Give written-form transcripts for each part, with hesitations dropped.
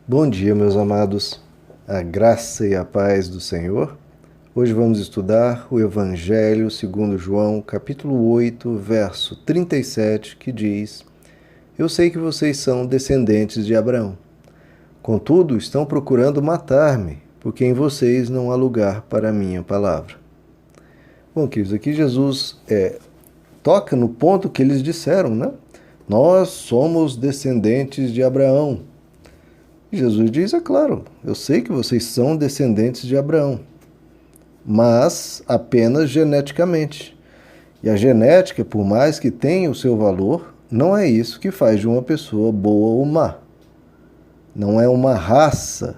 Bom dia, meus amados, a graça e a paz do Senhor. Hoje vamos estudar o Evangelho segundo João, capítulo 8, verso 37, que diz: Eu sei que vocês são descendentes de Abraão. Contudo, estão procurando matar-me, porque em vocês não há lugar para a minha palavra. Bom, queridos, aqui Jesus toca no ponto que eles disseram, né? Nós somos descendentes de Abraão. Jesus diz, é claro, eu sei que vocês são descendentes de Abraão, mas apenas geneticamente. E a genética, por mais que tenha o seu valor, não é isso que faz de uma pessoa boa ou má. Não é uma raça,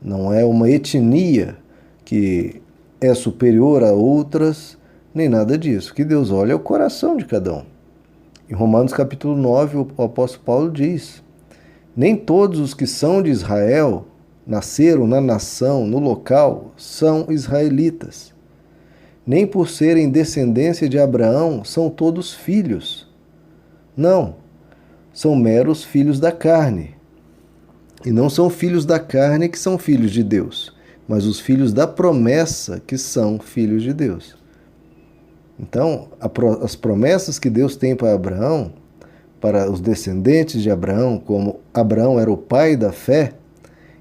não é uma etnia que é superior a outras, nem nada disso. O que Deus olha é o coração de cada um. Em Romanos capítulo 9, o apóstolo Paulo diz: nem todos os que são de Israel, nasceram na nação, no local, são israelitas. Nem por serem descendência de Abraão, são todos filhos. Não, são meros filhos da carne. E não são filhos da carne que são filhos de Deus, mas os filhos da promessa que são filhos de Deus. Então, as promessas que Deus tem para Abraão, para os descendentes de Abraão, como Abraão era o pai da fé,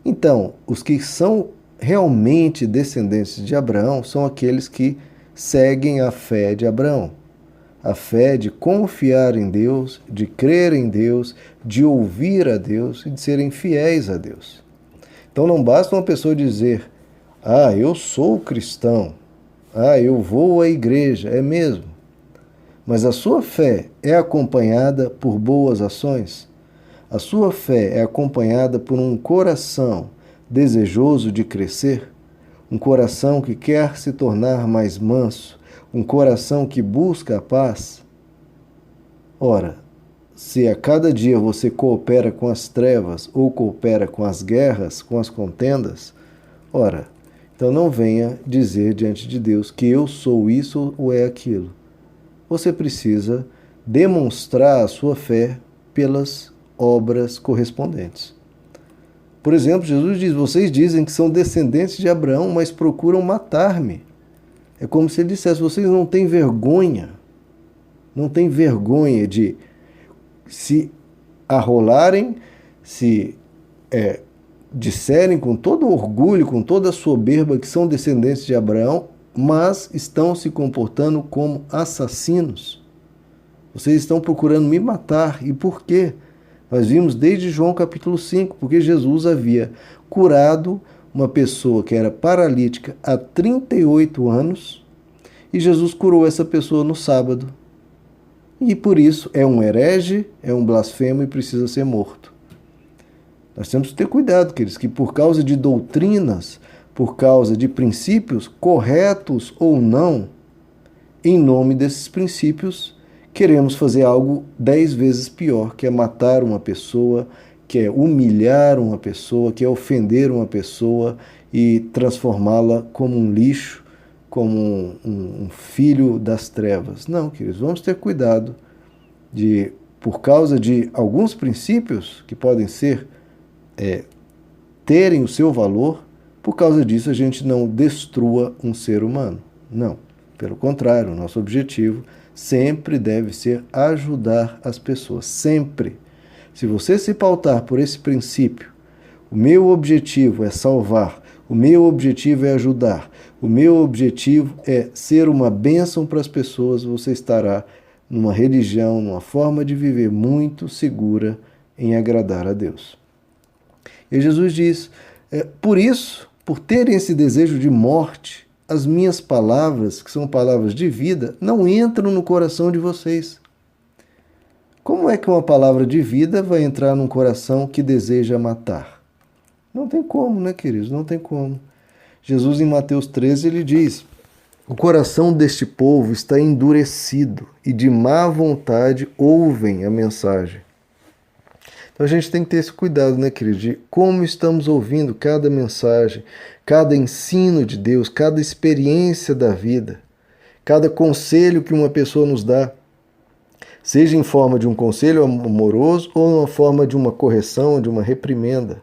então, os que são realmente descendentes de Abraão são aqueles que seguem a fé de Abraão. A fé de confiar em Deus, de crer em Deus, de ouvir a Deus e de serem fiéis a Deus. Então não basta uma pessoa dizer, eu sou cristão, eu vou à igreja, é mesmo. Mas a sua fé é acompanhada por boas ações? A sua fé é acompanhada por um coração desejoso de crescer? Um coração que quer se tornar mais manso? Um coração que busca a paz? Ora, se a cada dia você coopera com as trevas ou coopera com as guerras, com as contendas, então não venha dizer diante de Deus que eu sou isso ou é aquilo. Você precisa demonstrar a sua fé pelas obras correspondentes. Por exemplo, Jesus diz, vocês dizem que são descendentes de Abraão, mas procuram matar-me. É como se ele dissesse, vocês não têm vergonha de se arrolarem, se disserem com todo orgulho, com toda soberba que são descendentes de Abraão, mas estão se comportando como assassinos. Vocês estão procurando me matar. E por quê? Nós vimos desde João capítulo 5, porque Jesus havia curado uma pessoa que era paralítica há 38 anos, e Jesus curou essa pessoa no sábado. E por isso é um herege, é um blasfemo e precisa ser morto. Nós temos que ter cuidado, queridos, que por causa de doutrinas, por causa de princípios, corretos ou não, em nome desses princípios, queremos fazer algo 10 vezes pior, que é matar uma pessoa, que é humilhar uma pessoa, que é ofender uma pessoa e transformá-la como um lixo, como um filho das trevas. Não, queridos, vamos ter cuidado de, por causa de alguns princípios que podem ser, terem o seu valor, por causa disso a gente não destrua um ser humano. Não, pelo contrário, o nosso objetivo sempre deve ser ajudar as pessoas, sempre. Se você se pautar por esse princípio, o meu objetivo é salvar, o meu objetivo é ajudar, o meu objetivo é ser uma bênção para as pessoas, você estará numa religião, numa forma de viver muito segura em agradar a Deus. E Jesus diz, por isso, por terem esse desejo de morte, as minhas palavras, que são palavras de vida, não entram no coração de vocês. Como é que uma palavra de vida vai entrar num coração que deseja matar? Não tem como, né, queridos? Não tem como. Jesus, em Mateus 13, ele diz, o coração deste povo está endurecido e de má vontade ouvem a mensagem. Então a gente tem que ter esse cuidado, né, querido, de como estamos ouvindo cada mensagem, cada ensino de Deus, cada experiência da vida, cada conselho que uma pessoa nos dá, seja em forma de um conselho amoroso ou na forma de uma correção, de uma reprimenda.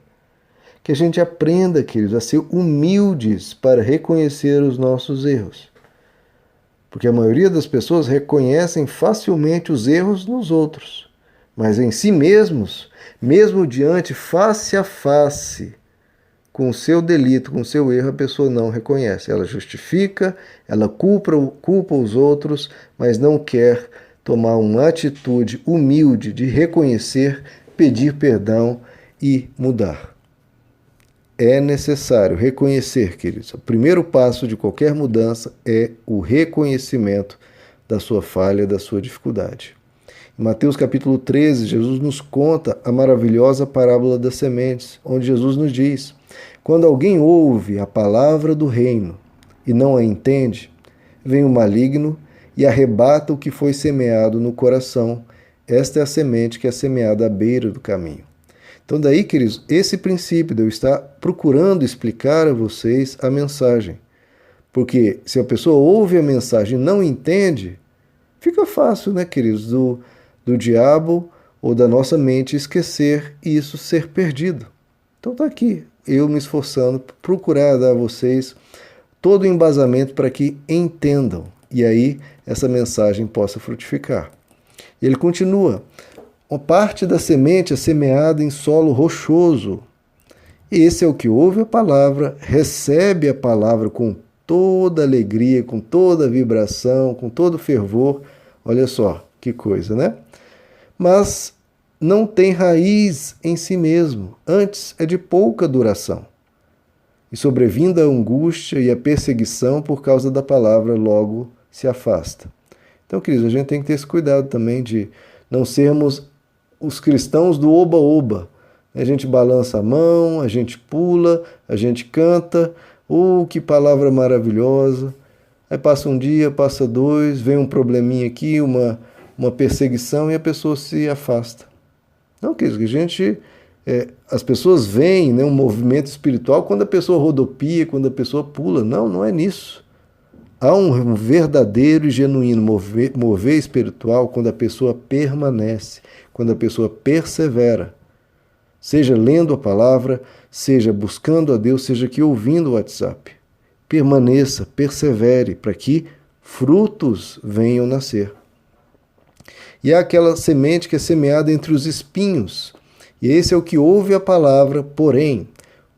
que a gente aprenda, queridos, a ser humildes para reconhecer os nossos erros. Porque a maioria das pessoas reconhecem facilmente os erros nos outros, mas em si mesmos, mesmo diante, face a face, com o seu delito, com o seu erro, a pessoa não reconhece. Ela justifica, ela culpa os outros, mas não quer tomar uma atitude humilde de reconhecer, pedir perdão e mudar. É necessário reconhecer, queridos. O primeiro passo de qualquer mudança é o reconhecimento da sua falha, da sua dificuldade. Em Mateus capítulo 13, Jesus nos conta a maravilhosa parábola das sementes, onde Jesus nos diz: quando alguém ouve a palavra do reino e não a entende, vem o maligno e arrebata o que foi semeado no coração. Esta é a semente que é semeada à beira do caminho. Então daí, queridos, esse princípio de eu estar procurando explicar a vocês a mensagem. Porque se a pessoa ouve a mensagem e não entende, fica fácil, né, queridos, do diabo ou da nossa mente esquecer e isso ser perdido. Então tá aqui, eu me esforçando, procurar dar a vocês todo o embasamento para que entendam e aí essa mensagem possa frutificar. E ele continua: uma parte da semente é semeada em solo rochoso. Esse é o que ouve a palavra, recebe a palavra com toda alegria, com toda vibração, com todo fervor. Olha só que coisa, né? Mas não tem raiz em si mesmo, antes é de pouca duração. E sobrevindo a angústia e a perseguição por causa da palavra, logo se afasta. Então, queridos, a gente tem que ter esse cuidado também de não sermos os cristãos do oba-oba. A gente balança a mão, a gente pula, a gente canta. Que palavra maravilhosa. Aí passa um dia, passa dois, vem um probleminha aqui, uma perseguição e a pessoa se afasta. Não, queridos, que a gente... as pessoas veem, né, um movimento espiritual quando a pessoa rodopia, quando a pessoa pula. Não, não é nisso. Há um verdadeiro e genuíno mover espiritual quando a pessoa permanece, quando a pessoa persevera. Seja lendo a palavra, seja buscando a Deus, seja aqui ouvindo o WhatsApp. Permaneça, persevere, para que frutos venham nascer. E há aquela semente que é semeada entre os espinhos. E esse é o que ouve a palavra, porém,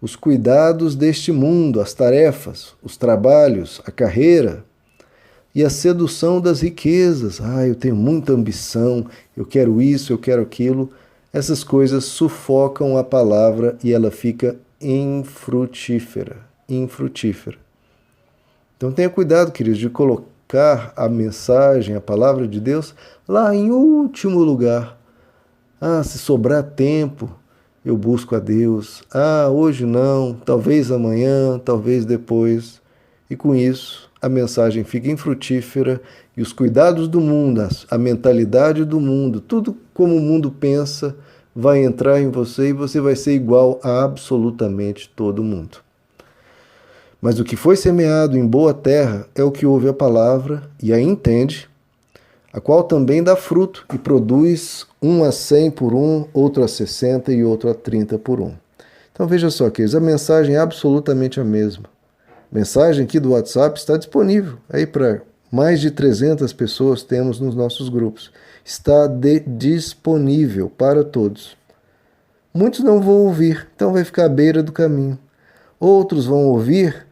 os cuidados deste mundo, as tarefas, os trabalhos, a carreira e a sedução das riquezas. Eu tenho muita ambição, eu quero isso, eu quero aquilo. Essas coisas sufocam a palavra e ela fica infrutífera. Então tenha cuidado, queridos, de colocar a mensagem, a palavra de Deus lá em último lugar. Se sobrar tempo, eu busco a Deus. Hoje não, talvez amanhã, talvez depois. E com isso, a mensagem fica infrutífera e os cuidados do mundo, a mentalidade do mundo, tudo como o mundo pensa, vai entrar em você e você vai ser igual a absolutamente todo mundo. Mas o que foi semeado em boa terra é o que ouve a palavra e a entende, a qual também dá fruto e produz 1 a 100 por 1, outro a 60 e outro a 30 por 1. Então veja só, queridos, a mensagem é absolutamente a mesma. A mensagem aqui do WhatsApp está disponível aí para mais de 300 pessoas temos nos nossos grupos. Está disponível para todos. Muitos não vão ouvir, então vai ficar à beira do caminho. Outros vão ouvir,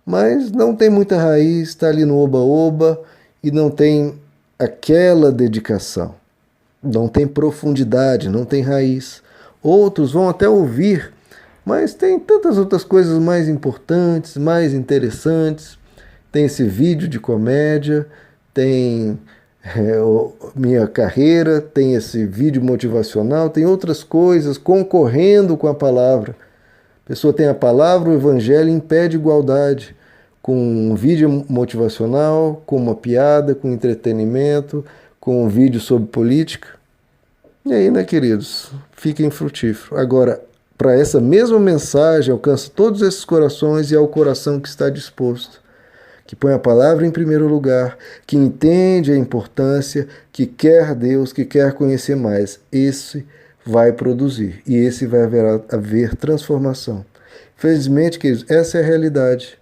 mas não tem muita raiz, está ali no oba-oba e não tem aquela dedicação. Não tem profundidade, não tem raiz. Outros vão até ouvir, mas tem tantas outras coisas mais importantes, mais interessantes. Tem esse vídeo de comédia, tem minha carreira, tem esse vídeo motivacional, tem outras coisas concorrendo com a palavra. A pessoa tem a palavra, o evangelho impede igualdade. Com um vídeo motivacional, com uma piada, com entretenimento, com um vídeo sobre política. E aí, né, queridos, fica infrutífero. Agora, para essa mesma mensagem, alcança todos esses corações e é o coração que está disposto, que põe a palavra em primeiro lugar, que entende a importância, que quer Deus, que quer conhecer mais. Esse vai produzir e esse vai haver transformação. Felizmente, queridos, essa é a realidade.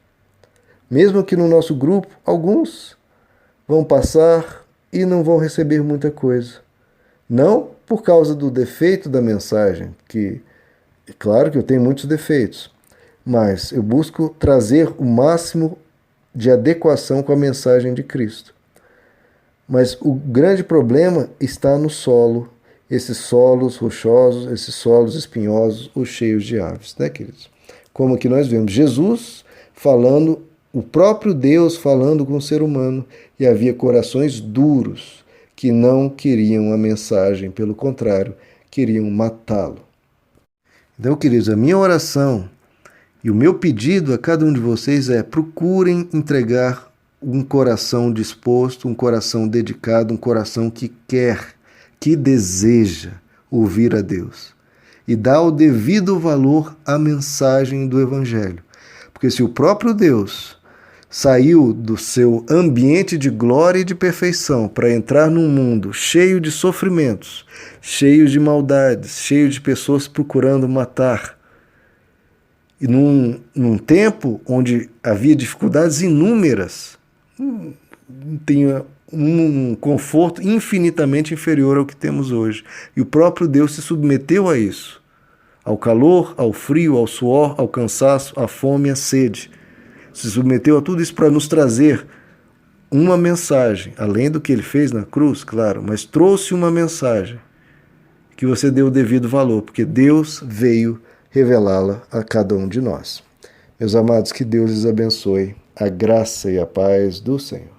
Mesmo que no nosso grupo, alguns vão passar e não vão receber muita coisa. Não por causa do defeito da mensagem, que é claro que eu tenho muitos defeitos, mas eu busco trazer o máximo de adequação com a mensagem de Cristo. Mas o grande problema está no solo, esses solos rochosos, esses solos espinhosos ou cheios de aves, né, queridos? Como aqui nós vemos Jesus falando, o próprio Deus falando com o ser humano, e havia corações duros que não queriam a mensagem, pelo contrário, queriam matá-lo. Então, queridos, a minha oração e o meu pedido a cada um de vocês é: procurem entregar um coração disposto, um coração dedicado, um coração que quer, que deseja ouvir a Deus e dar o devido valor à mensagem do Evangelho. Porque se o próprio Deus saiu do seu ambiente de glória e de perfeição para entrar num mundo cheio de sofrimentos, cheio de maldades, cheio de pessoas procurando matar, e num tempo onde havia dificuldades inúmeras, tinha um conforto infinitamente inferior ao que temos hoje. E o próprio Deus se submeteu a isso, ao calor, ao frio, ao suor, ao cansaço, à fome e à sede. Se submeteu a tudo isso para nos trazer uma mensagem, além do que ele fez na cruz, claro, mas trouxe uma mensagem que você deu o devido valor, porque Deus veio revelá-la a cada um de nós. Meus amados, que Deus lhes abençoe, a graça e a paz do Senhor.